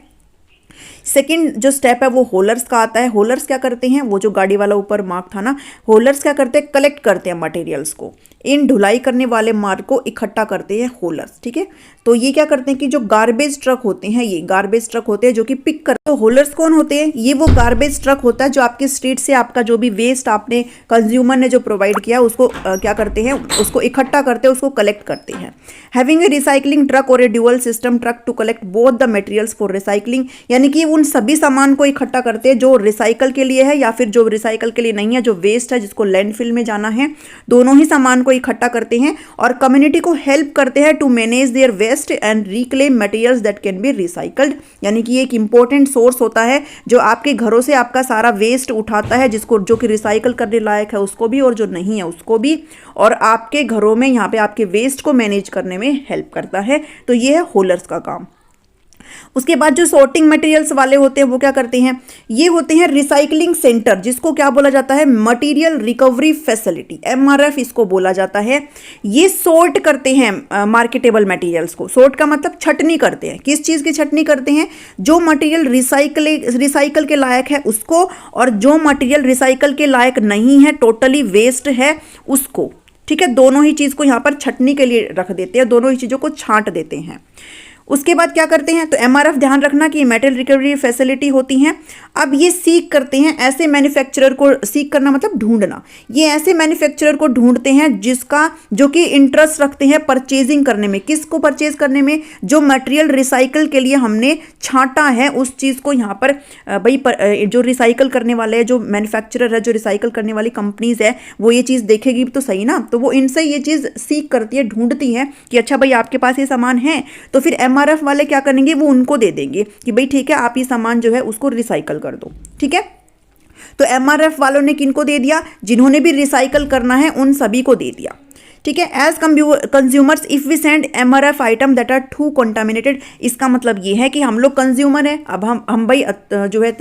सेकंड जो स्टेप है वो होलर्स का आता है। होलर्स क्या करते हैं, वो जो गाड़ी वाला ऊपर मार्क था ना, होलर्स क्या करते हैं, कलेक्ट करते हैं मटेरियल्स को, इन ढुलाई करने वाले माल को इकट्ठा करते हैं होलर्स, ठीक है। तो ये क्या करते हैं कि जो गार्बेज ट्रक होते हैं, ये गार्बेज ट्रक होते हैं जो कि पिक करते हैं। तो होलर्स कौन होते हैं, ये वो गार्बेज ट्रक होता है जो आपके स्ट्रीट से आपका जो भी वेस्ट आपने कंज्यूमर ने जो प्रोवाइड किया उसको क्या करते हैं, उसको इकट्ठा करते हैं, उसको कलेक्ट करते हैं। हैविंग ए रिसाइकलिंग ट्रक और a dual system truck to collect both the materials for recycling, यानी कि उन सभी सामान को इकट्ठा करते हैं जो रिसाइकल के लिए है या फिर जो रिसाइकल के लिए नहीं है, जो वेस्ट है जिसको लैंडफिल में जाना है, दोनों ही सामान को इकट्ठा करते हैं और कम्युनिटी को हेल्प करते हैं to manage their waste and reclaim materials that can be recycled. यानी कि एक इंपॉर्टेंट सोर्स होता है जो आपके घरों से आपका सारा वेस्ट उठाता है, जिसको जो कि रिसाइकल करने लायक है उसको भी और जो नहीं है उसको भी, और आपके घरों में यहाँ पे आपके वेस्ट को मैनेज करने में हेल्प करता है। तो ये है होलर्स का काम। उसके बाद जो सॉर्टिंग मटेरियल्स वाले होते हैं वो क्या करते हैं, ये होते हैं रिसाइकलिंग सेंटर, जिसको क्या बोला जाता है, मटेरियल रिकवरी फैसिलिटी, एमआरएफ इसको बोला जाता है। ये सॉर्ट करते हैं मार्केटेबल मटेरियल्स को। सॉर्ट का मतलब छटनी करते हैं। किस चीज़ की छटनी करते हैं, जो मटेरियल रिसाइकल के लायक है उसको, और जो मटेरियल रिसाइकल के लायक नहीं है, टोटली वेस्ट है, उसको। ठीक है, दोनों ही चीज़ को यहाँ पर छटनी के लिए रख देते हैं, दोनों ही चीज़ों को छांट देते हैं। उसके बाद क्या करते हैं, तो एमआरएफ ध्यान रखना कि मेटल रिकवरी फैसिलिटी होती हैं। अब ये सीक करते हैं ऐसे मैन्युफैक्चरर को, सीक करना मतलब ढूंढना, ये ऐसे मैन्युफैक्चरर को ढूंढते हैं जिसका जो कि इंटरेस्ट रखते हैं परचेजिंग करने में। किसको परचेज करने में, जो मटेरियल रिसाइकल के लिए हमने छांटा है उस चीज़ को यहाँ पर भाई जो रिसाइकल करने वाले हैं, जो मैन्युफैक्चरर है, जो रिसाइकल करने वाली कंपनीज है, वो ये चीज़ देखेगी तो सही ना, तो वो इनसे ये चीज़ सीक करती है, ढूंढती है कि अच्छा भाई आपके पास ये सामान है, तो फिर एमआरएफ वाले क्या करेंगे, वो उनको दे देंगे कि भाई ठीक है आप ये सामान जो है उसको रिसाइकल कर दो। ठीक है, तो एमआरएफ वालों ने किनको दे दिया, जिन्होंने भी रिसाइकल करना है उन सभी को दे दिया। ठीक है, as consumers if we send MRF item that are too contaminated, इसका मतलब ये है कि हम लोग कंज्यूमर हैं। अब हम भाई जो है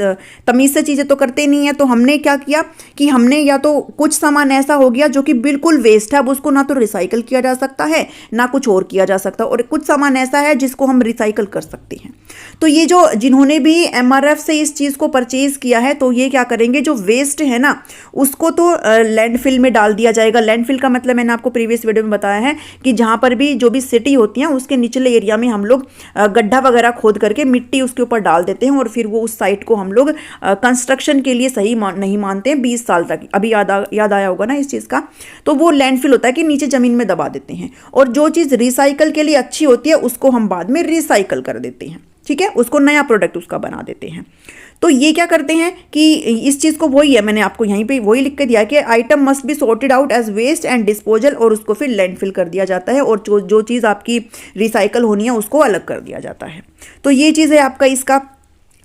तमीज़ से चीज़ें तो करते नहीं है, तो हमने क्या किया कि हमने या तो कुछ सामान ऐसा हो गया जो कि बिल्कुल वेस्ट है, अब उसको ना तो रिसाइकल किया जा सकता है ना कुछ और किया जा सकता, और कुछ सामान ऐसा है जिसको हम रिसाइकल कर सकते हैं। तो ये जो जिन्होंने भी एमआरएफ से इस चीज़ को परचेज किया है, तो ये क्या करेंगे, जो वेस्ट है ना उसको तो लैंडफिल में डाल दिया जाएगा। लैंडफिल का मतलब मैंने आपको प्रीवियस वीडियो में बताया है कि जहाँ पर भी जो भी सिटी होती है उसके निचले एरिया में हम लोग गड्ढा वगैरह खोद करके मिट्टी उसके ऊपर डाल देते हैं, और फिर वो उस साइट को हम लोग कंस्ट्रक्शन के लिए सही नहीं मानते हैं 20 साल तक। अभी याद आया होगा ना इस चीज़ का। तो वो लैंडफिल होता है कि नीचे ज़मीन में दबा देते हैं, और जो चीज़ रिसाइकल के लिए अच्छी होती है उसको हम बाद में रिसाइकल कर देते हैं। ठीक है, उसको नया प्रोडक्ट उसका बना देते हैं। तो ये क्या करते हैं कि इस चीज़ को, वही है मैंने आपको यहीं पे वही लिख के दिया कि item must be sorted out as waste and disposal, और उसको फिर लैंडफिल कर दिया जाता है, और जो चीज़ आपकी रिसाइकल होनी है उसको अलग कर दिया जाता है। तो ये चीज़ है आपका इसका।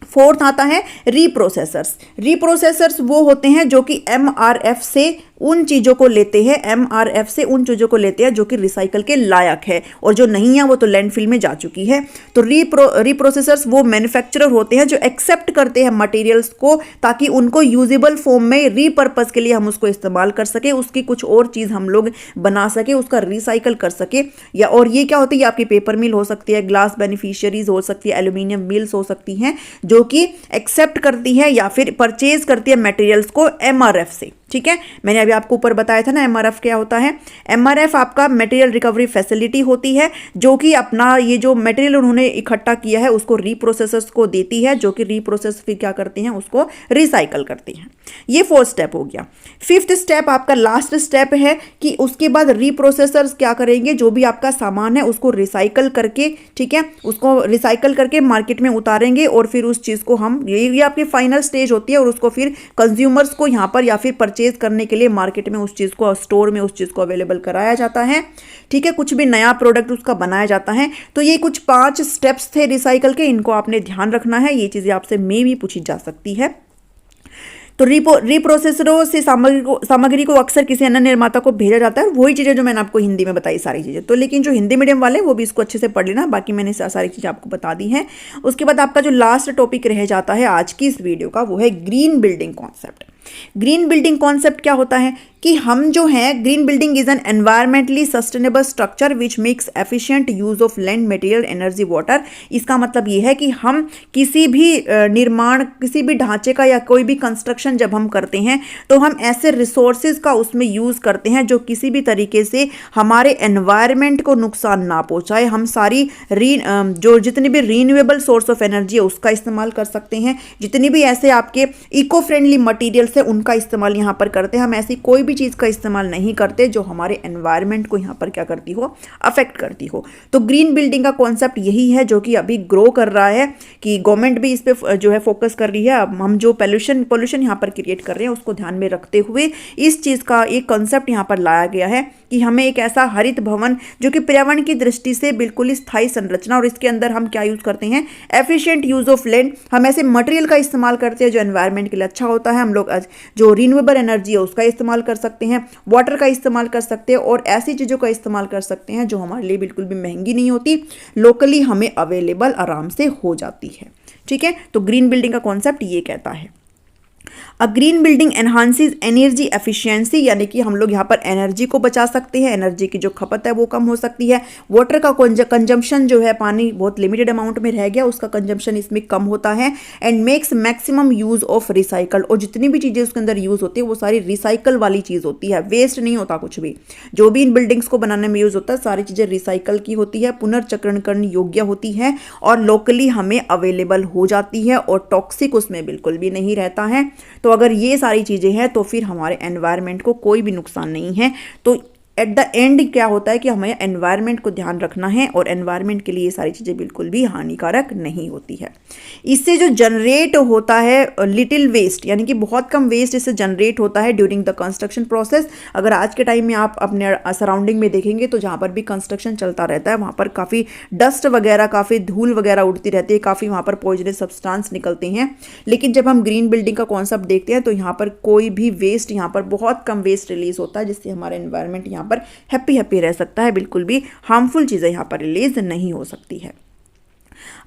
फोर्थ आता है रीप्रोसेसर्स। रीप्रोसेसर्स वो होते हैं जो कि एमआरएफ से उन चीज़ों को लेते हैं, एमआरएफ से उन चीज़ों को लेते हैं जो कि रिसाइकल के लायक है, और जो नहीं है वो तो लैंडफिल में जा चुकी है। तो रीप्रोसेसर्स वो मैन्युफैक्चरर होते हैं जो एक्सेप्ट करते हैं मटेरियल्स को, ताकि उनको यूजेबल फॉर्म में रीपर्पस के लिए हम उसको इस्तेमाल कर सके, उसकी कुछ और चीज़ हम लोग बना सके, उसका रिसाइकल कर सके। या और ये क्या होती है, आपकी पेपर मिल हो सकती है, ग्लास बेनिफिशियरीज हो सकती है, एल्यूमिनियम मिल्स हो सकती हैं, जो कि एक्सेप्ट करती है या फिर परचेज करती है मटेरियल्स को एमआरएफ से। ठीक है, मैंने अभी आपको ऊपर बताया था ना एमआरएफ क्या होता है। एमआरएफ आपका मटेरियल रिकवरी फैसिलिटी होती है, जो कि अपना ये जो मटेरियल उन्होंने इकट्ठा किया है उसको रीप्रोसेसर्स को देती है, जो कि रीप्रोसेस फिर क्या करते हैं, उसको रिसाइकल करते हैं। ये फोर्थ स्टेप हो गया। फिफ्थ स्टेप आपका लास्ट स्टेप है कि उसके बाद रीप्रोसेसर्स क्या करेंगे, जो भी आपका सामान है उसको रिसाइकल करके, ठीक है, उसको रिसाइकल करके मार्केट में उतारेंगे, और फिर उस चीज़ को हम, ये आपकी फाइनल स्टेज होती है, और उसको फिर कंज्यूमर्स को यहाँ पर या फिर परचेज करने के लिए मार्केट में उस चीज़ को, स्टोर में उस चीज़ को अवेलेबल कराया जाता है। ठीक है, कुछ भी नया प्रोडक्ट उसका बनाया जाता है। तो ये कुछ 5 स्टेप्स थे रिसाइकल के, इनको आपने ध्यान रखना है। ये चीज़ें आपसे मे भी पूछी जा सकती है। तो रीप्रोसेसरों से सामग्री को अक्सर किसी अन्य निर्माता को भेजा जाता है। वही चीज़ें जो मैंने आपको हिंदी में बताई सारी चीज़ें। तो लेकिन जो हिंदी मीडियम वाले वो भी इसको अच्छे से पढ़ लेना, बाकी मैंने सारी चीज़ें आपको बता दी हैं। उसके बाद आपका जो लास्ट टॉपिक रह जाता है आज की इस वीडियो का, वो है green building concept. Green building concept क्या होता है कि हम जो है, green building is an environmentally sustainable structure which makes efficient use of land, material, energy, water. इसका मतलब ये है कि हम किसी भी निर्माण, किसी भी ढांचे का या कोई भी कंस्ट्रक्शन जब हम करते हैं तो हम ऐसे रिसोर्सेज का उसमें यूज़ करते हैं जो किसी भी तरीके से हमारे एनवायरमेंट को नुकसान ना पहुँचाए। हम सारी जो जितनी भी रीन्यूएबल सोर्स ऑफ एनर्जी है उसका इस्तेमाल कर सकते हैं, जितनी भी ऐसे आपके इको फ्रेंडली मटीरियल्स है उनका इस्तेमाल यहाँ पर करते हैं। हम ऐसी कोई भी चीज़ का इस्तेमाल नहीं करते जो हमारे एनवायरनमेंट को यहाँ पर क्या करती हो, अफेक्ट करती हो। तो ग्रीन बिल्डिंग का कॉन्सेप्ट यही है जो कि अभी ग्रो कर रहा है, कि गवर्नमेंट भी इस पे जो है फोकस कर रही है। अब हम जो पोल्यूशन यहाँ पर क्रिएट कर रहे हैं उसको ध्यान में रखते हुए इस चीज़ का एक कॉन्सेप्ट यहाँ पर लाया गया है कि हमें एक ऐसा हरित भवन जो कि पर्यावरण की दृष्टि से बिल्कुल स्थायी संरचना, और इसके अंदर हम क्या यूज़ करते हैं, एफिशिएंट यूज़ ऑफ लैंड। हम ऐसे मटेरियल का इस्तेमाल करते हैं जो एनवायरनमेंट के लिए अच्छा होता है। हम लोग जो रिन्यूएबल एनर्जी है उसका इस्तेमाल कर सकते हैं, वाटर का इस्तेमाल कर सकते हैं और ऐसी चीज़ों का इस्तेमाल कर सकते हैं जो हमारे लिए बिल्कुल भी महंगी नहीं होती, लोकली हमें अवेलेबल आराम से हो जाती है। ठीक है, तो ग्रीन बिल्डिंग का कॉन्सेप्ट ये कहता है। अ ग्रीन बिल्डिंग एनहांसिस एनर्जी एफिशिएंसी, यानी कि हम लोग यहाँ पर एनर्जी को बचा सकते हैं, एनर्जी की जो खपत है वो कम हो सकती है। वाटर का कंजम्पशन जो है, पानी बहुत लिमिटेड अमाउंट में रह गया, उसका कंजम्पशन इसमें कम होता है। And makes maximum use of recycle, और जितनी भी चीज़ें उसके अंदर यूज़ होती है वो सारी रिसाइकल वाली चीज़ होती है, वेस्ट नहीं होता कुछ भी। जो भी इन बिल्डिंग्स को बनाने में यूज़ होता है सारी चीज़ें रिसाइकल की होती है, पुनर्चक्रण करने योग्य होती है और लोकली हमें अवेलेबल हो जाती है और टॉक्सिक उसमें बिल्कुल भी नहीं रहता है। तो अगर ये सारी चीज़ें हैं तो फिर हमारे एनवायरनमेंट को कोई भी नुकसान नहीं है। तो एट द एंड क्या होता है कि हमें एनवायरनमेंट को ध्यान रखना है और एनवायरनमेंट के लिए ये सारी चीज़ें बिल्कुल भी हानिकारक नहीं होती है। इससे जो जनरेट होता है लिटिल वेस्ट, यानी कि बहुत कम वेस्ट इससे जनरेट होता है ड्यूरिंग द कंस्ट्रक्शन प्रोसेस। अगर आज के टाइम में आप अपने सराउंडिंग में देखेंगे तो जहाँ पर भी कंस्ट्रक्शन चलता रहता है वहाँ पर काफ़ी डस्ट वगैरह, काफ़ी धूल वगैरह उड़ती रहती है, काफ़ी वहाँ पर पॉइजनस सब्सटेंस निकलते हैं। लेकिन जब हम ग्रीन बिल्डिंग का कॉन्सेप्ट देखते हैं तो यहाँ पर कोई भी वेस्ट, यहाँ पर बहुत कम वेस्ट रिलीज होता है जिससे हमारा एनवायरनमेंट यहाँ पर हैप्पी रह सकता है, बिल्कुल भी हार्मफुल चीज़ें यहाँ पर रिलीज नहीं हो सकती है।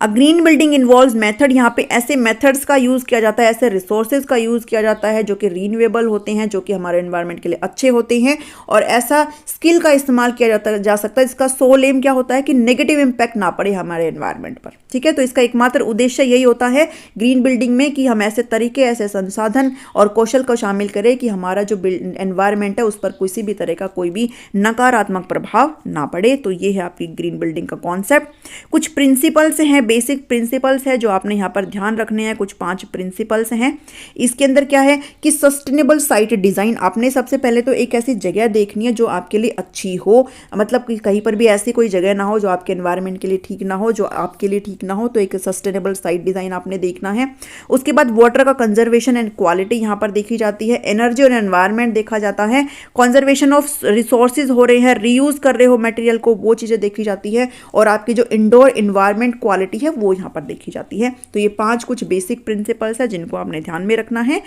अ ग्रीन बिल्डिंग इन्वॉल्व्स मेथड, यहाँ पे ऐसे मेथड्स का यूज़ किया जाता है, ऐसे रिसोर्सेज का यूज़ किया जाता है जो कि रीन्यूएबल होते हैं, जो कि हमारे एनवायरनमेंट के लिए अच्छे होते हैं, और ऐसा स्किल का इस्तेमाल किया जा सकता है जिसका सोल एम क्या होता है कि नेगेटिव इम्पैक्ट ना पड़े हमारे एनवायरनमेंट पर। ठीक है, तो इसका एकमात्र उद्देश्य यही होता है ग्रीन बिल्डिंग में कि हम ऐसे तरीके, ऐसे संसाधन और कौशल को शामिल करें कि हमारा जो एनवायरनमेंट है उस पर किसी भी तरह का कोई भी नकारात्मक प्रभाव ना पड़े। तो ये है आपकी ग्रीन बिल्डिंग का कॉन्सेप्ट। कुछ प्रिंसिपल्स हैं, बेसिक प्रिंसिपल्स है जो आपने यहाँ पर ध्यान रखने हैं। कुछ 5 प्रिंसिपल्स हैं। इसके अंदर क्या है कि सस्टेनेबल साइट डिज़ाइन, आपने सबसे पहले तो एक ऐसी जगह देखनी है जो आपके लिए अच्छी हो, मतलब कि कहीं पर भी ऐसी कोई जगह ना हो जो आपके एनवायरनमेंट के लिए ठीक ना हो, जो आपके लिए ठीक ना हो, तो एक सस्टेनेबल साइट डिज़ाइन आपने देखना है। उसके बाद वाटर का कंजर्वेशन एंड क्वालिटी यहाँ पर देखी जाती है, एनर्जी और एनवायरनमेंट देखा जाता है, कंजर्वेशन ऑफ रिसोर्सेज हो रहे हैं, रीयूज कर रहे हो मटेरियल को, वो चीज़ें देखी जाती है, और आपकी जो इंडोर इन्वायरमेंट क्वालिटी है वो यहाँ पर देखी जाती है। तो ये 5 कुछ बेसिक प्रिंसिपल्स है जिनको आपने ध्यान में रखना है।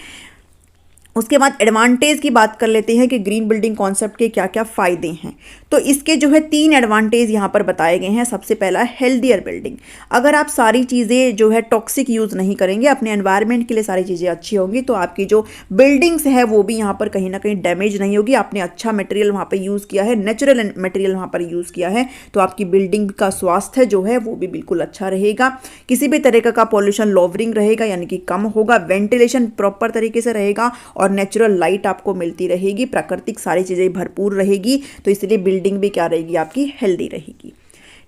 उसके बाद एडवांटेज की बात कर लेते हैं कि ग्रीन बिल्डिंग कॉन्सेप्ट के क्या क्या फ़ायदे हैं। तो इसके जो है 3 एडवांटेज यहाँ पर बताए गए हैं। सबसे पहला हेल्दियर बिल्डिंग, अगर आप सारी चीज़ें जो है टॉक्सिक यूज़ नहीं करेंगे, अपने एनवायरनमेंट के लिए सारी चीज़ें अच्छी होंगी, तो आपकी जो बिल्डिंग्स है वो भी यहाँ पर कहीं ना कहीं डैमेज नहीं होगी। आपने अच्छा मटेरियल वहाँ पर यूज़ किया है, नेचुरल मटेरियल वहाँ पर यूज़ किया है, तो आपकी बिल्डिंग का स्वास्थ्य जो है वो भी बिल्कुल अच्छा रहेगा। किसी भी तरह का पॉल्यूशन लोवरिंग रहेगा, यानी कि कम होगा, वेंटिलेशन प्रॉपर तरीके से रहेगा और नेचुरल लाइट आपको मिलती रहेगी, प्राकृतिक सारी चीज़ें भरपूर रहेगी, तो इसलिए बिल्डिंग भी क्या रहेगी आपकी, हेल्दी रहेगी।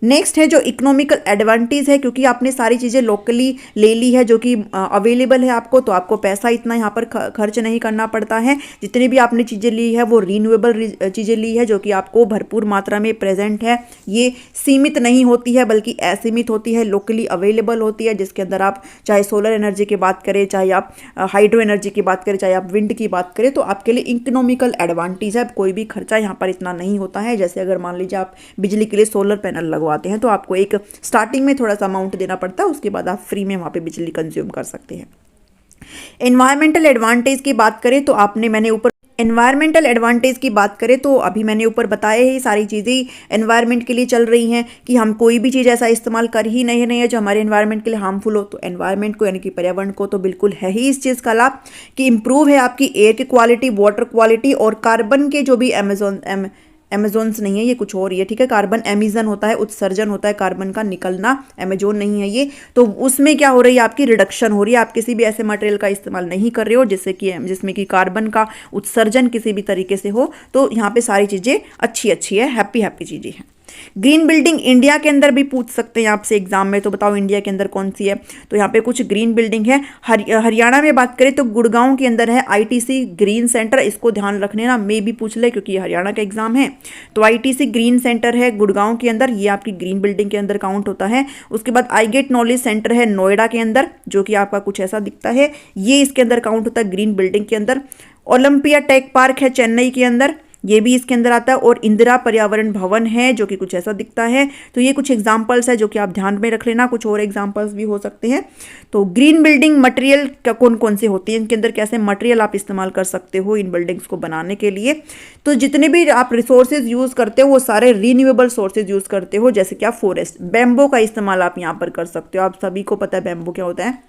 नेक्स्ट है जो इकोनॉमिकल एडवांटेज है, क्योंकि आपने सारी चीज़ें लोकली ले ली है जो कि अवेलेबल है आपको, तो आपको पैसा इतना यहाँ पर खर्च नहीं करना पड़ता है। जितनी भी आपने चीज़ें ली है वो रीन्यूएबल चीज़ें ली है जो कि आपको भरपूर मात्रा में प्रेजेंट है। ये सीमित नहीं होती है बल्कि असीमित होती है, लोकली अवेलेबल होती है, जिसके अंदर आप चाहे सोलर एनर्जी की बात करें, चाहे आप हाइड्रो एनर्जी की बात करें, चाहे आप विंड की बात करें, तो आपके लिए इकोनॉमिकल एडवांटेज है। कोई भी खर्चा यहाँ पर इतना नहीं होता है। जैसे अगर मान लीजिए आप बिजली के लिए सोलर पैनल लगवाते हैं तो आपको एक स्टार्टिंग में थोड़ा सा अमाउंट देना पड़ता है, उसके बाद आप फ्री में वहां पे बिजली कंज्यूम कर सकते हैं। एनवायरमेंटल एडवांटेज की बात करें तो एनवायरमेंटल एडवांटेज की बात करें तो अभी मैंने ऊपर बताया ही सारी चीज़ें एनवायरनमेंट के लिए चल रही हैं कि हम कोई भी चीज़ ऐसा इस्तेमाल कर ही नहीं है जो हमारे एनवायरनमेंट के लिए हार्मफुल हो। तो एनवायरनमेंट को यानी कि पर्यावरण को तो बिल्कुल है ही इस चीज़ का लाभ कि इम्प्रूव है आपकी एयर की क्वालिटी, वाटर क्वालिटी और कार्बन के जो भी अमेजोन्स नहीं है, ये कुछ और ही है। ठीक है, कार्बन एमिजन होता है, उत्सर्जन होता है कार्बन का निकलना, अमेजोन नहीं है ये। तो उसमें क्या हो रही है आपकी रिडक्शन हो रही है। आप किसी भी ऐसे मटेरियल का इस्तेमाल नहीं कर रहे हो जिसमें कि कार्बन का उत्सर्जन किसी भी तरीके से हो। तो यहाँ पे सारी चीज़ें अच्छी है, हैप्पी चीज़ें हैं। ग्रीन बिल्डिंग इंडिया के अंदर भी पूछ सकते हैं आपसे एग्जाम में, तो बताओ इंडिया के अंदर कौन सी है। तो यहाँ पे कुछ ग्रीन बिल्डिंग है। हरियाणा में बात करें तो गुड़गांव के अंदर है आईटीसी ग्रीन सेंटर। इसको ध्यान रखने ना, मे भी पूछ ले क्योंकि ये हरियाणा का एग्जाम है। तो आईटीसी ग्रीन सेंटर है गुड़गांव के अंदर, ये आपकी ग्रीन बिल्डिंग के अंदर काउंट होता है। उसके बाद आई गेट नॉलेज सेंटर है नोएडा के अंदर, जो कि आपका कुछ ऐसा दिखता है, ये इसके अंदर काउंट होता है ग्रीन बिल्डिंग के अंदर। ओलंपिया टेक पार्क है चेन्नई के अंदर, ये भी इसके अंदर आता है। और इंदिरा पर्यावरण भवन है जो कि कुछ ऐसा दिखता है। तो ये कुछ एग्जाम्पल्स है जो कि आप ध्यान में रख लेना, कुछ और एग्जाम्पल्स भी हो सकते हैं। तो ग्रीन बिल्डिंग मटेरियल कौन कौन से होती हैं, इनके अंदर कैसे मटेरियल आप इस्तेमाल कर सकते हो इन बिल्डिंग्स को बनाने के लिए। तो जितने भी आप रिसोर्सेज यूज करते हो वो सारे रीन्यूएबल सोर्सेज यूज करते हो, जैसे कि आप फॉरेस्ट, बैम्बो का इस्तेमाल आप यहाँ पर कर सकते हो। आप सभी को पता है बैम्बो क्या होता है।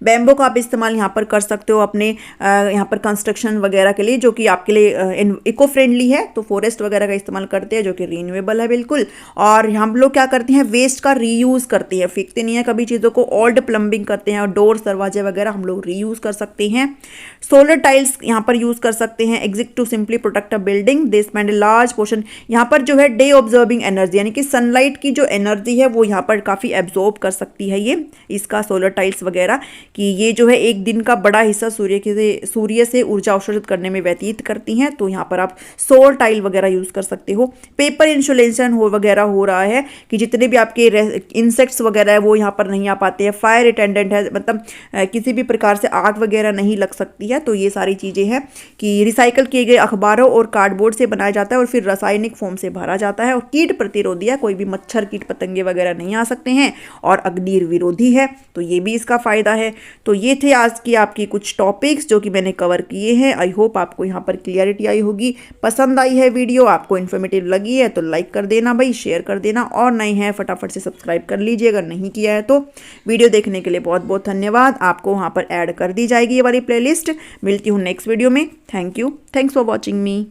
बैम्बो का आप इस्तेमाल यहाँ पर कर सकते हो अपने यहाँ पर कंस्ट्रक्शन वगैरह के लिए, जो कि आपके लिए इको फ्रेंडली है। तो फॉरेस्ट वगैरह का इस्तेमाल करते हैं जो कि रीन्यूएबल है बिल्कुल। और हम लोग क्या करते हैं, वेस्ट का रीयूज करते हैं, फेंकते नहीं है कभी चीज़ों को। ओल्ड प्लम्बिंग करते हैं और डोर्स दरवाजे वगैरह हम लोग रीयूज कर सकते हैं। सोलर टाइल्स यहाँ पर यूज कर सकते हैं। Exit to simply protect a building, they spend a large portion. यहाँ पर जो है डे ऑब्जर्विंग एनर्जी, यानी कि सनलाइट की जो एनर्जी है वो यहाँ पर काफ़ी एब्जॉर्ब कर सकती है ये इसका सोलर टाइल्स वगैरह, कि ये जो है एक दिन का बड़ा हिस्सा सूर्य से ऊर्जा अवशोषित करने में व्यतीत करती हैं। तो यहाँ पर आप सोलर टाइल वगैरह यूज़ कर सकते हो। पेपर इंसुलेशन वगैरह हो रहा है कि जितने भी आपके इंसेक्ट्स वगैरह है वो यहाँ पर नहीं आ पाते हैं। फायर रिटेंडेंट है, मतलब किसी भी प्रकार से आग वगैरह नहीं लग सकती है। तो ये सारी चीज़ें हैं कि रिसाइकल किए गए अखबारों और कार्डबोर्ड से बनाया जाता है और फिर रासायनिक फोम से भरा जाता है। और कीट प्रतिरोधी है, कोई भी मच्छर कीट पतंगे वगैरह नहीं आ सकते हैं। और अग्नि विरोधी है, तो ये भी इसका फायदा है। तो ये थे आज की आपकी कुछ टॉपिक्स जो कि मैंने कवर किए हैं। आई होप आपको यहाँ पर क्लियरिटी आई होगी, पसंद आई है वीडियो, आपको इन्फॉर्मेटिव लगी है तो लाइक कर देना भाई, शेयर कर देना, और नए हैं फटाफट से सब्सक्राइब कर लीजिए अगर नहीं किया है तो। वीडियो देखने के लिए बहुत बहुत धन्यवाद। आपको वहाँ पर ऐड कर दी जाएगी ये वाली प्लेलिस्ट। मिलती हूँ नेक्स्ट वीडियो में। Thank you, thanks for watching me.